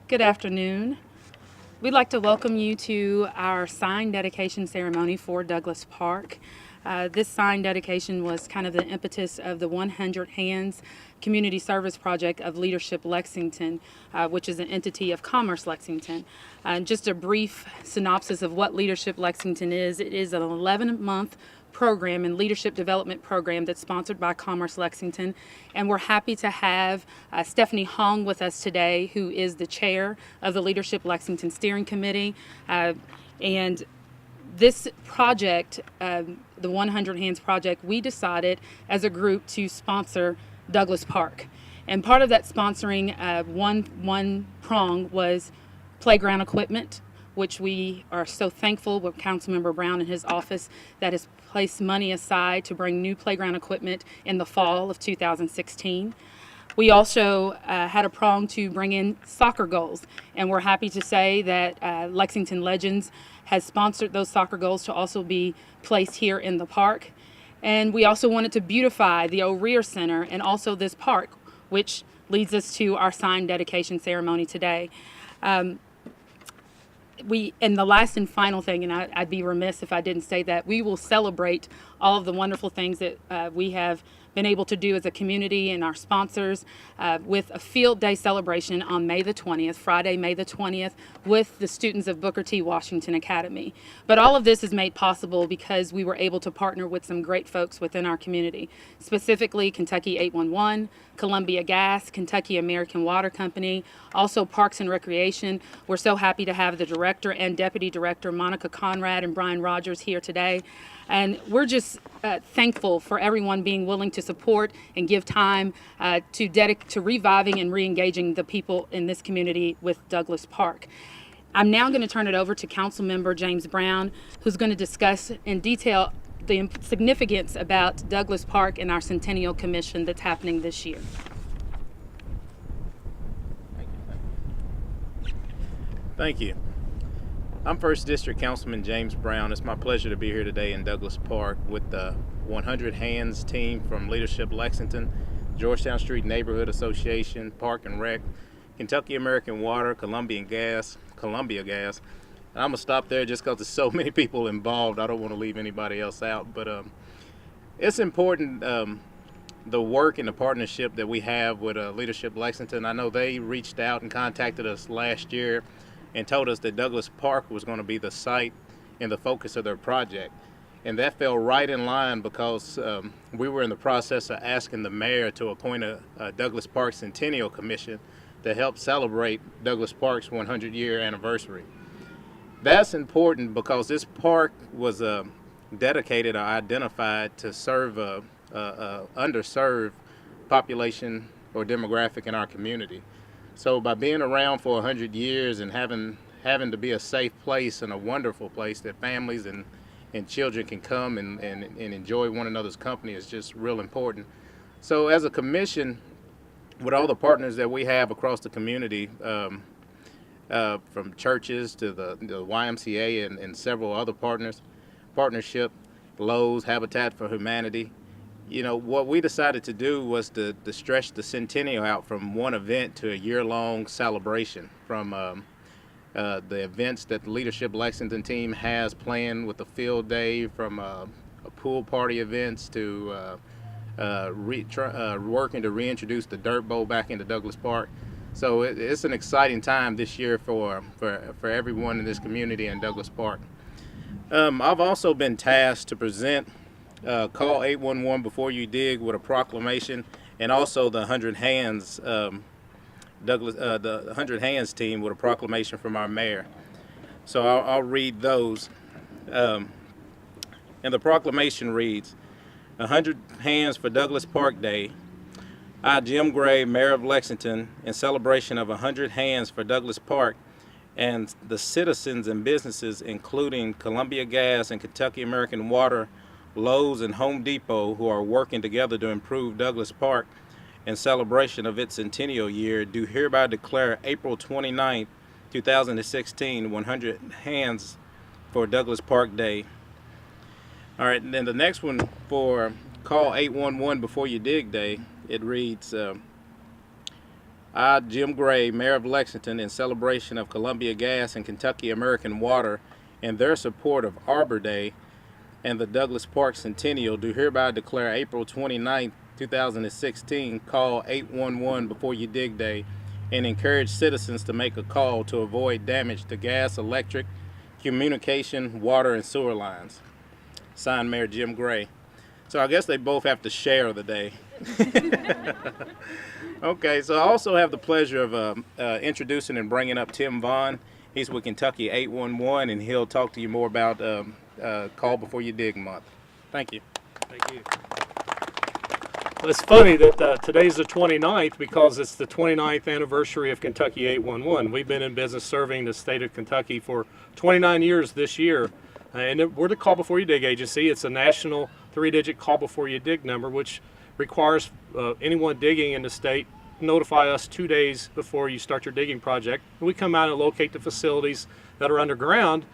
Good afternoon. We'd like to welcome you to our sign dedication ceremony for Douglas Park. This sign dedication was kind of the impetus of the 100 Hands Community Service Project of Leadership Lexington, which is an entity of Commerce Lexington. Just a brief synopsis of what Leadership Lexington is. It is an 11-month program and leadership development program that's sponsored by Commerce Lexington. And we're happy to have Stephanie Hong with us today, who is the chair of the Leadership Lexington Steering Committee. And this project, the 100 Hands Project, we decided as a group to sponsor Douglas Park. And part of that sponsoring, one prong was playground equipment, which we are so thankful with Councilmember Brown and his office that has placed money aside to bring new playground equipment in the fall of 2016. We also had a prong to bring in soccer goals, and we're happy to say that Lexington Legends has sponsored those soccer goals to also be placed here in the park. And we also wanted to beautify the O'Rear Center and also this park, which leads us to our sign dedication ceremony today. And the last and final thing, and I'd be remiss if I didn't say that, we will celebrate all of the wonderful things that we have been able to do as a community and our sponsors with a field day celebration on May the 20th, Friday, May the 20th, with the students of Booker T. Washington Academy. But all of this is made possible because we were able to partner with some great folks within our community, specifically Kentucky 811, Columbia Gas, Kentucky American Water Company, also Parks and Recreation. We're so happy to have the director and deputy director, Monica Conrad and Brian Rogers, here today. And we're just thankful for everyone being willing to support and give time to reviving and re-engaging the people in this community with Douglas Park. I'm now going to turn it over to Councilmember James Brown, who's going to discuss in detail the significance about Douglas Park and our Centennial Commission that's happening this year. Thank you. I'm 1st District Councilman James Brown. It's my pleasure to be here today in Douglas Park with the 100 Hands team from Leadership Lexington, Georgetown Street Neighborhood Association, Park and Rec, Kentucky American Water, Columbia Gas. And I'm gonna stop there just because there's so many people involved. I don't want to leave anybody else out, but it's important, the work and the partnership that we have with Leadership Lexington. I know they reached out and contacted us last year and told us that Douglas Park was going to be the site and the focus of their project. And that fell right in line because we were in the process of asking the mayor to appoint a Douglas Park Centennial Commission to help celebrate Douglas Park's 100-year anniversary. That's important because this park was dedicated or identified to serve a underserved population or demographic in our community. So by being around for 100 years and having to be a safe place and a wonderful place that families and children can come and enjoy one another's company is just real important. So as a commission, with all the partners that we have across the community, from churches to the YMCA and several other partnership, Lowe's, Habitat for Humanity, what we decided to do was to stretch the Centennial out from one event to a year-long celebration, from the events that the Leadership Lexington team has planned with the field day, from a pool party events to working to reintroduce the Dirt Bowl back into Douglas Park. So it's an exciting time this year for everyone in this community in Douglas Park. I've also been tasked to present Call 811 Before You Dig with a proclamation, and also the 100 Hands the 100 Hands team with a proclamation from our mayor. So I'll read those. And the proclamation reads, 100 Hands for Douglas Park Day. I, Jim Gray, Mayor of Lexington, in celebration of 100 Hands for Douglas Park, and the citizens and businesses, including Columbia Gas and Kentucky American Water, Lowe's and Home Depot, who are working together to improve Douglas Park in celebration of its centennial year, do hereby declare April 29, 2016, 100 Hands for Douglas Park Day. All right, and then the next one for Call 811 Before You Dig Day, it reads, I, Jim Gray, Mayor of Lexington, in celebration of Columbia Gas and Kentucky American Water and their support of Arbor Day and the Douglas Park Centennial, do hereby declare April 29, 2016, Call 811 Before You Dig Day, and encourage citizens to make a call to avoid damage to gas, electric, communication, water, and sewer lines. Signed, Mayor Jim Gray. So I guess they both have to share the day. Okay, so I also have the pleasure of introducing and bringing up Tim Vaughn. He's with Kentucky 811, and he'll talk to you more about Call Before You Dig Month. Thank you. Thank you. Well, it's funny that today's the 29th because it's the 29th anniversary of Kentucky 811. We've been in business serving the state of Kentucky for 29 years this year. And we're the Call Before You Dig agency. It's a national 3-digit Call Before You Dig number, which requires anyone digging in the state notify us 2 days before you start your digging project. And we come out and locate the facilities that are underground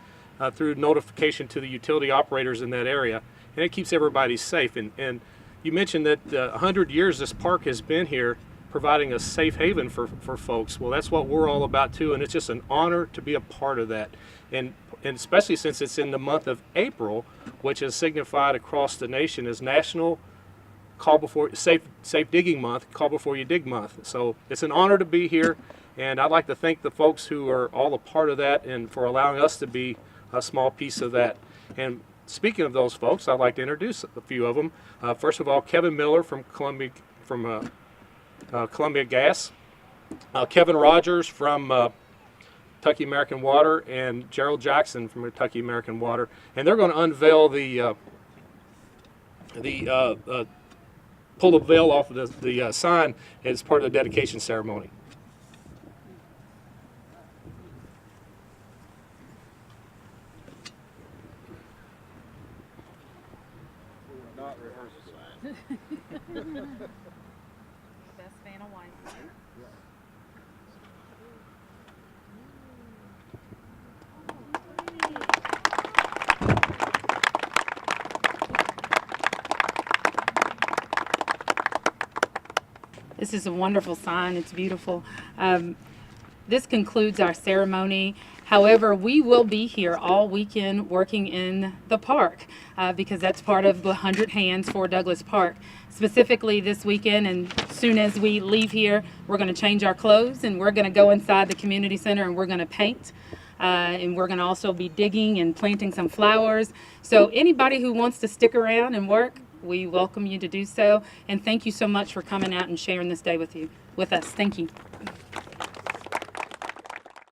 through notification to the utility operators in that area. And it keeps everybody safe. And you mentioned that 100 years this park has been here providing a safe haven for folks. Well, that's what we're all about too, and it's just an honor to be a part of that. And especially since it's in the month of April, which is signified across the nation as National Safe Digging Month, Call Before You Dig Month. So it's an honor to be here, and I'd like to thank the folks who are all a part of that and for allowing us to be a small piece of that. And speaking of those folks, I'd like to introduce a few of them. First of all, Kevin Miller from Columbia Gas, Kevin Rogers from Kentucky American Water, and Gerald Jackson from Kentucky American Water, and they're going to unveil pull the veil off of the sign as part of the dedication ceremony. Not rehearse the sign. Best fan of white. This is a wonderful sign. It's beautiful. This concludes our ceremony. However, we will be here all weekend working in the park because that's part of the 100 Hands for Douglas Park. Specifically this weekend, and as soon as we leave here, we're going to change our clothes and we're going to go inside the community center and we're going to paint. And we're going to also be digging and planting some flowers. So anybody who wants to stick around and work, we welcome you to do so. And thank you so much for coming out and sharing this day with us. Thank you.